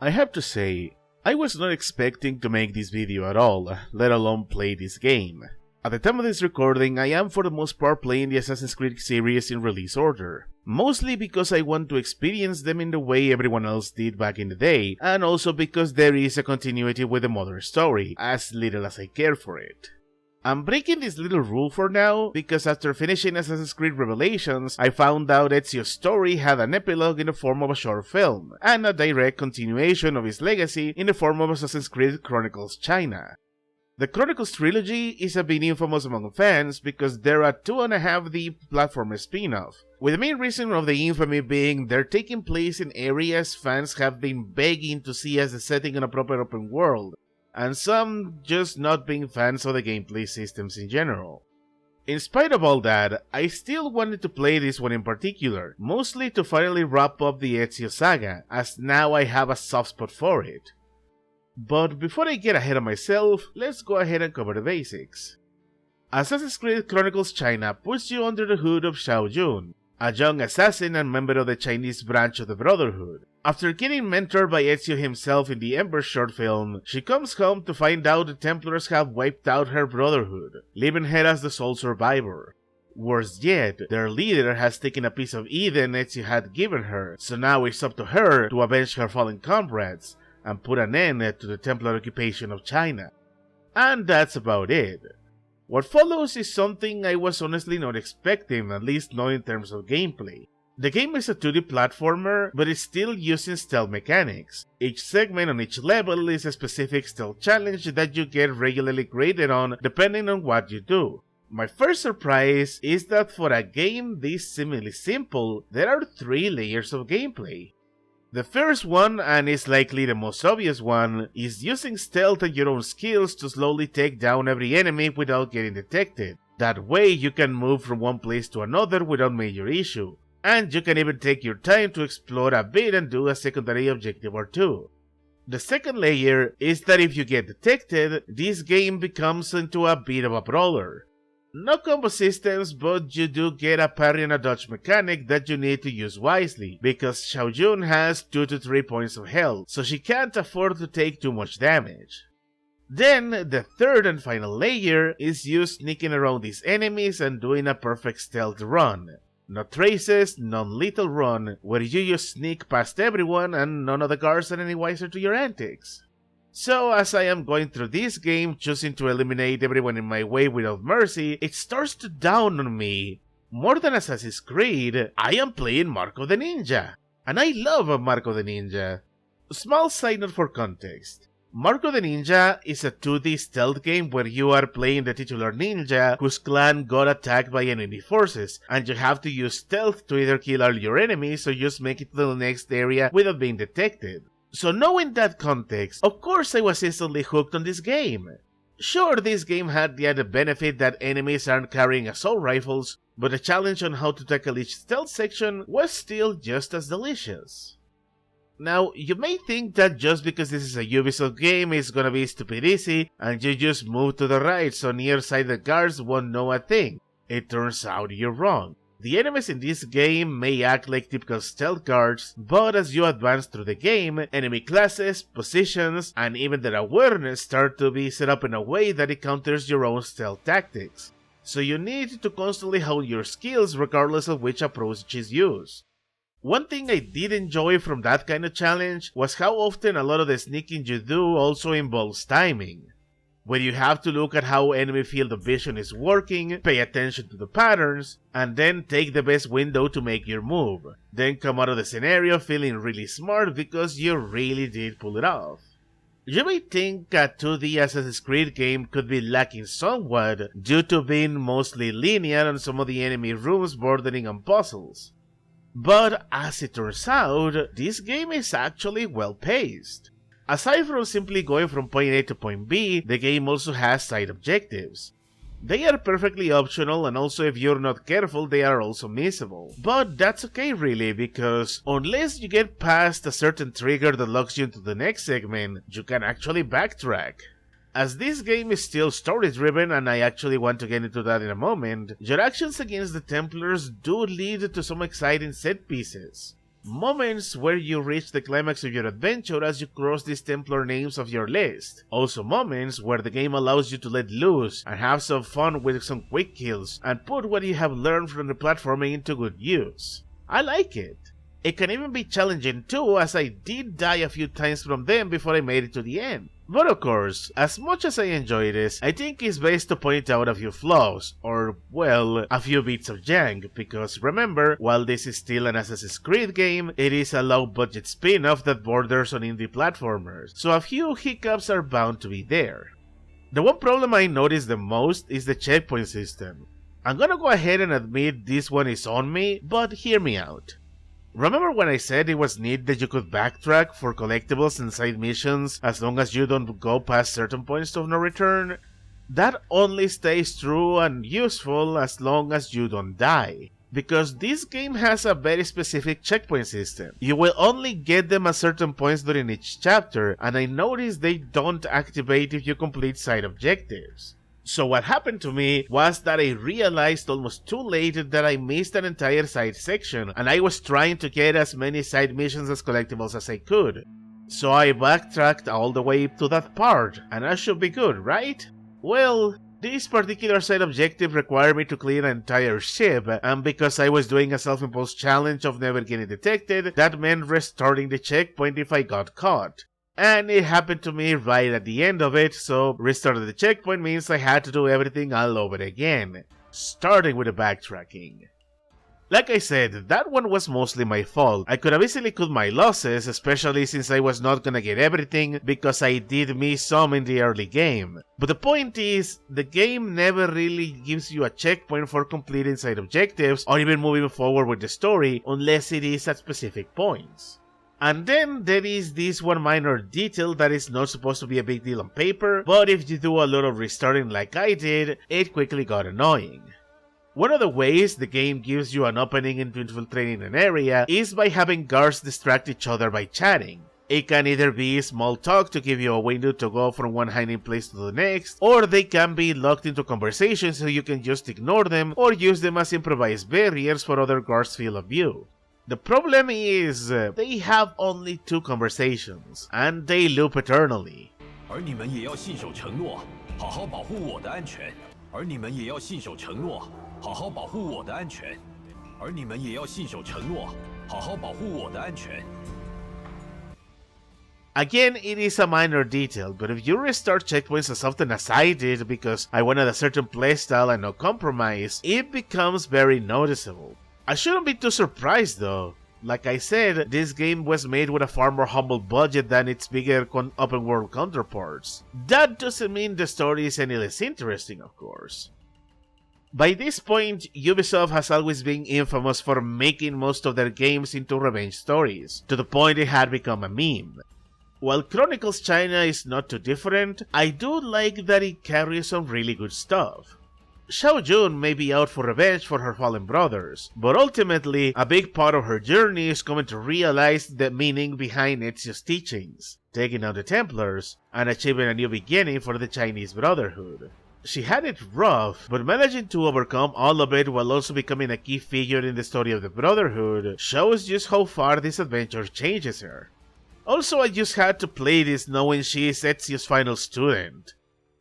I have to say, I was not expecting to make this video at all, let alone play this game. At the time of this recording, I am for the most part playing the Assassin's Creed series in release order. Mostly because I want to experience them in the way everyone else did back in the day, and also because there is a continuity with the mother story, as little as I care for it. I'm breaking this little rule for now, because after finishing Assassin's Creed Revelations, I found out Ezio's story had an epilogue in the form of a short film, and a direct continuation of his legacy in the form of Assassin's Creed Chronicles China. The Chronicles trilogy is a bit infamous among fans because they're a 2.5D platformer spin-off, with the main reason of the infamy being they're taking place in areas fans have been begging to see as the setting in a proper open world, and some just not being fans of the gameplay systems in general. In spite of all that, I still wanted to play this one in particular, mostly to finally wrap up the Ezio saga, as now I have a soft spot for it. But before I get ahead of myself, let's go ahead and cover the basics. Assassin's Creed Chronicles China puts you under the hood of Xiao Jun, a young assassin and member of the Chinese branch of the Brotherhood. After getting mentored by Ezio himself in the Ember short film, she comes home to find out the Templars have wiped out her Brotherhood, leaving her as the sole survivor. Worse yet, their leader has taken a piece of Eden Ezio had given her, so now it's up to her to avenge her fallen comrades, and put an end to the Templar occupation of China. And that's about it. What follows is something I was honestly not expecting, at least not in terms of gameplay. The game is a 2D platformer, but it's still using stealth mechanics. Each segment on each level is a specific stealth challenge that you get regularly graded on depending on what you do. My first surprise is that for a game this seemingly simple, there are 3 layers of gameplay. The first one, and is likely the most obvious one, is using stealth and your own skills to slowly take down every enemy without getting detected. That way you can move from one place to another without major issue, and you can even take your time to explore a bit and do a secondary objective or two. The second layer is that if you get detected, this game becomes into a bit of a brawler. No combo systems, but you do get a parry and a dodge mechanic that you need to use wisely, because Xiao Jun has 2 to 3 points of health, so she can't afford to take too much damage. Then, the third and final layer is you sneaking around these enemies and doing a perfect stealth run. No traces, non-lethal run, where you just sneak past everyone and none of the guards are any wiser to your antics. So as I am going through this game, choosing to eliminate everyone in my way without mercy, it starts to dawn on me. More than Assassin's Creed, I am playing Marco the Ninja. And I love Marco the Ninja. Small side note for context. Marco the Ninja is a 2D stealth game where you are playing the titular ninja whose clan got attacked by enemy forces, and you have to use stealth to either kill all your enemies or just make it to the next area without being detected. So knowing that context, of course I was instantly hooked on this game. Sure, this game had the added benefit that enemies aren't carrying assault rifles, but the challenge on how to tackle each stealth section was still just as delicious. Now, you may think that just because this is a Ubisoft game it's gonna be stupid easy, and you just move to the right so nearsighted guards won't know a thing. It turns out you're wrong. The enemies in this game may act like typical stealth guards, but as you advance through the game, enemy classes, positions, and even their awareness start to be set up in a way that it counters your own stealth tactics. So you need to constantly hone your skills regardless of which approach is used. One thing I did enjoy from that kind of challenge was how often a lot of the sneaking you do also involves timing, where you have to look at how enemy field of vision is working, pay attention to the patterns, and then take the best window to make your move. Then come out of the scenario feeling really smart because you really did pull it off. You may think a 2D Assassin's Creed game could be lacking somewhat due to being mostly linear and some of the enemy rooms bordering on puzzles. But as it turns out, this game is actually well paced. Aside from simply going from point A to point B, the game also has side objectives. They are perfectly optional, and also if you're not careful they are also missable. But that's okay really, because unless you get past a certain trigger that locks you into the next segment, you can actually backtrack. As this game is still story driven, and I actually want to get into that in a moment, your actions against the Templars do lead to some exciting set pieces. moments where you reach the climax of your adventure as you cross these Templar names of your list. Also moments where the game allows you to let loose and have some fun with some quick kills and put what you have learned from the platforming into good use. I like it. It can even be challenging too, as I did die a few times from them before I made it to the end. But of course, as much as I enjoy this, I think it's best to point out a few flaws, or, well, a few bits of jank, because remember, while this is still an Assassin's Creed game, it is a low-budget spin-off that borders on indie platformers, so a few hiccups are bound to be there. The one problem I noticed the most is the checkpoint system. I'm gonna go ahead and admit this one is on me, but hear me out. Remember when I said it was neat that you could backtrack for collectibles and side missions as long as you don't go past certain points of no return? That only stays true and useful as long as you don't die, because this game has a very specific checkpoint system. You will only get them at certain points during each chapter, and I noticed they don't activate if you complete side objectives. So what happened to me was that I realized almost too late that I missed an entire side section, and I was trying to get as many side missions as collectibles as I could. So I backtracked all the way to that part, and I should be good, right? Well, this particular side objective required me to clear an entire ship, and because I was doing a self-imposed challenge of never getting detected, that meant restarting the checkpoint if I got caught. And it happened to me right at the end of it, so restarting the checkpoint means I had to do everything all over again, starting with the backtracking. Like I said, that one was mostly my fault. I could have easily cut my losses, especially since I was not gonna get everything, because I did miss some in the early game. But the point is, the game never really gives you a checkpoint for completing side objectives, or even moving forward with the story, unless it is at specific points. And then there is this one minor detail that is not supposed to be a big deal on paper, but if you do a lot of restarting like I did, it quickly got annoying. One of the ways the game gives you an opening into infiltrating an area is by having guards distract each other by chatting. It can either be small talk to give you a window to go from one hiding place to the next, or they can be locked into conversations so you can just ignore them or use them as improvised barriers for other guards' field of view. The problem is, they have only 2 conversations, and they loop eternally. Again, it is a minor detail, but if you restart checkpoints as often as I did because I wanted a certain playstyle and no compromise, it becomes very noticeable. I shouldn't be too surprised though. Like I said, this game was made with a far more humble budget than its bigger open world counterparts. That doesn't mean the story is any less interesting, of course. By this point, Ubisoft has always been infamous for making most of their games into revenge stories, to the point it had become a meme. While Chronicles China is not too different, I do like that it carries some really good stuff. Xiao Jun may be out for revenge for her fallen brothers, but ultimately, a big part of her journey is coming to realize the meaning behind Ezio's teachings, taking out the Templars, and achieving a new beginning for the Chinese Brotherhood. She had it rough, but managing to overcome all of it while also becoming a key figure in the story of the Brotherhood shows just how far this adventure changes her. Also, I just had to play this knowing she is Ezio's final student.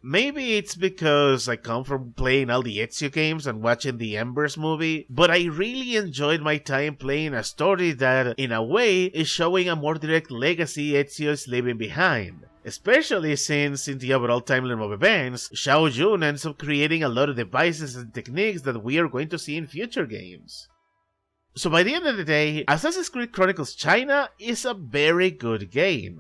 Maybe it's because I come from playing all the Ezio games and watching the Embers movie, but I really enjoyed my time playing a story that, in a way, is showing a more direct legacy Ezio is leaving behind. Especially since, in the overall timeline of events, Xiao Jun ends up creating a lot of devices and techniques that we are going to see in future games. So by the end of the day, Assassin's Creed Chronicles China is a very good game.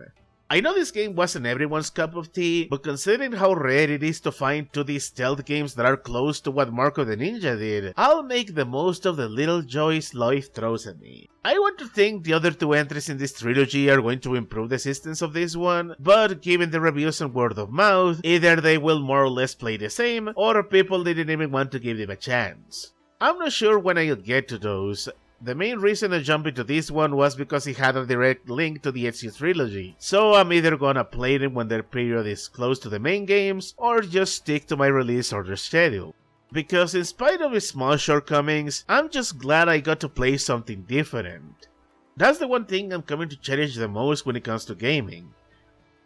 I know this game wasn't everyone's cup of tea, but considering how rare it is to find 2D stealth games that are close to what Marco the Ninja did, I'll make the most of the little joys life throws at me. I want to think the other 2 entries in this trilogy are going to improve the systems of this one, but given the reviews and word of mouth, either they will more or less play the same, or people didn't even want to give them a chance. I'm not sure when I'll get to those. The main reason I jumped into this one was because it had a direct link to the Ezio trilogy, so I'm either gonna play them when their period is close to the main games, or just stick to my release order schedule. Because in spite of its small shortcomings, I'm just glad I got to play something different. That's the one thing I'm coming to cherish the most when it comes to gaming.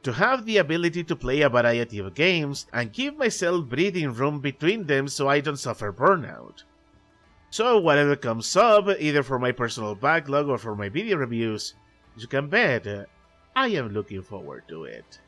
To have the ability to play a variety of games and give myself breathing room between them so I don't suffer burnout. So whatever comes up, either for my personal backlog or for my video reviews, you can bet I am looking forward to it.